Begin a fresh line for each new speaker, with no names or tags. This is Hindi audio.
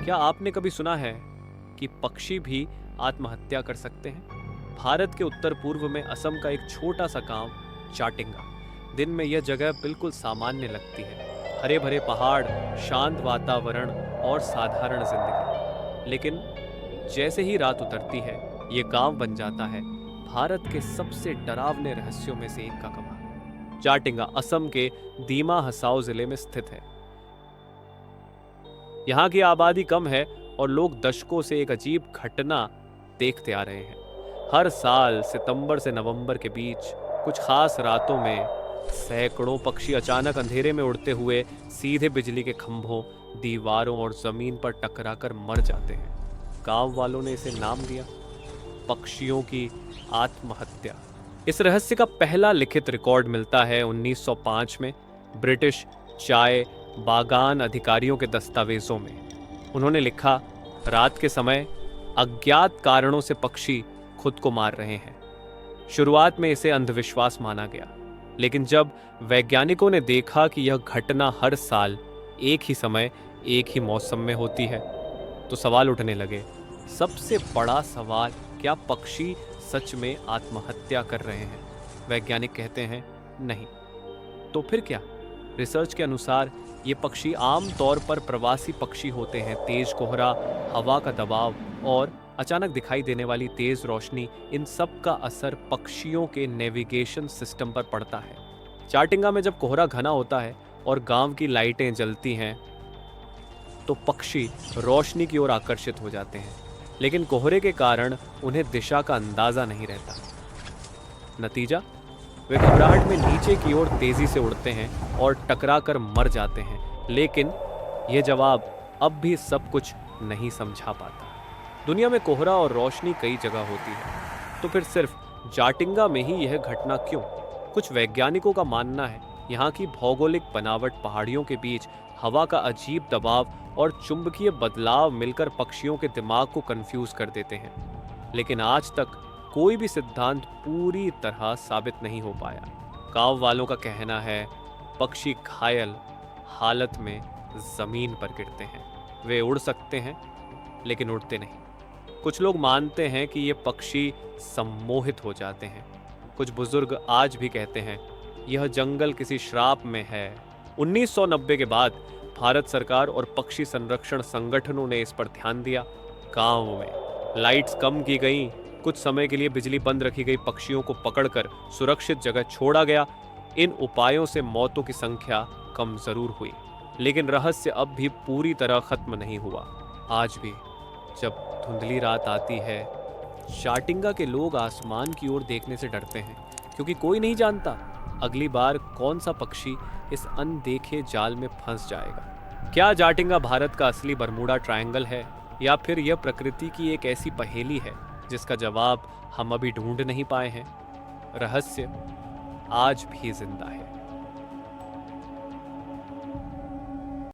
क्या आपने कभी सुना है कि पक्षी भी आत्महत्या कर सकते हैं? भारत के उत्तर पूर्व में असम का एक छोटा सा गांव चाटिंगा। दिन में यह जगह बिल्कुल सामान्य लगती है, हरे भरे पहाड़, शांत वातावरण और साधारण जिंदगी। लेकिन जैसे ही रात उतरती है, ये गांव बन जाता है भारत के सबसे डरावने रहस्यों में से एक का कमाल। चाटिंगा असम के दीमा हसाओ जिले में स्थित है। यहाँ की आबादी कम है और लोग दशकों से एक अजीब घटना देखते आ रहे हैं। हर साल सितंबर से नवंबर के बीच कुछ खास रातों में सैकड़ों पक्षी अचानक अंधेरे में उड़ते हुए सीधे बिजली के खंभों, दीवारों और जमीन पर टकराकर मर जाते हैं। गांव वालों ने इसे नाम दिया पक्षियों की आत्महत्या। इस रहस्य का पहला लिखित रिकॉर्ड मिलता है 1905 में ब्रिटिश चाय बागान अधिकारियों के दस्तावेजों में। उन्होंने लिखा, रात के समय अज्ञात कारणों से पक्षी खुद को मार रहे हैं। शुरुआत में इसे अंधविश्वास माना गया, लेकिन जब वैज्ञानिकों ने देखा कि यह घटना हर साल एक ही समय एक ही मौसम में होती है, तो सवाल उठने लगे। सबसे बड़ा सवाल, क्या पक्षी सच में आत्महत्या कर रहे हैं? वैज्ञानिक कहते हैं नहीं। तो फिर क्या? रिसर्च के अनुसार ये पक्षी आम तौर पर प्रवासी पक्षी होते हैं। तेज कोहरा, हवा का दबाव और अचानक दिखाई देने वाली तेज रोशनी, इन सब का असर पक्षियों के नेविगेशन सिस्टम पर पड़ता है। चाटिंगा में जब कोहरा घना होता है और गांव की लाइटें जलती हैं, तो पक्षी रोशनी की ओर आकर्षित हो जाते हैं, लेकिन कोहरे के कारण उन्हें दिशा का अंदाजा नहीं रहता। नतीजा, वे घबराहट में नीचे की ओर तेजी से उड़ते हैं और टकराकर मर जाते हैं। लेकिन यह जवाब अब भी सब कुछ नहीं समझा पाता। दुनिया में कोहरा और रोशनी कई जगह होती है, तो फिर सिर्फ चाटिंगा में ही यह घटना क्यों? कुछ वैज्ञानिकों का मानना है यहाँ की भौगोलिक बनावट, पहाड़ियों के बीच हवा का अजीब दबाव और चुंबकीय बदलाव मिलकर पक्षियों के दिमाग को कंफ्यूज कर देते हैं। लेकिन आज तक कोई भी सिद्धांत पूरी तरह साबित नहीं हो पाया। गांव वालों का कहना है पक्षी घायल हालत में जमीन पर गिरते हैं। वे उड़ सकते हैं लेकिन उड़ते नहीं। कुछ लोग मानते हैं कि ये पक्षी सम्मोहित हो जाते हैं। कुछ बुजुर्ग आज भी कहते हैं यह जंगल किसी श्राप में है। 1990 के बाद भारत सरकार और पक्षी संरक्षण संगठनों ने इस पर ध्यान दिया। गांव में लाइट्स कम की गई, कुछ समय के लिए बिजली बंद रखी गई, पक्षियों को पकड़कर सुरक्षित जगह छोड़ा गया। इन उपायों से मौतों की संख्या कम जरूर हुई, लेकिन रहस्य अब भी पूरी तरह खत्म नहीं हुआ। आज भी जब धुंधली रात आती है, चाटिंगा के लोग आसमान की ओर देखने से डरते हैं, क्योंकि कोई नहीं जानता अगली बार कौन सा पक्षी इस अनदेखे जाल में फंस जाएगा। क्या चाटिंगा भारत का असली बरमूडा ट्रायंगल है, या फिर यह प्रकृति की एक ऐसी पहेली है जिसका जवाब हम अभी ढूंढ नहीं पाए हैं? रहस्य आज भी जिंदा है।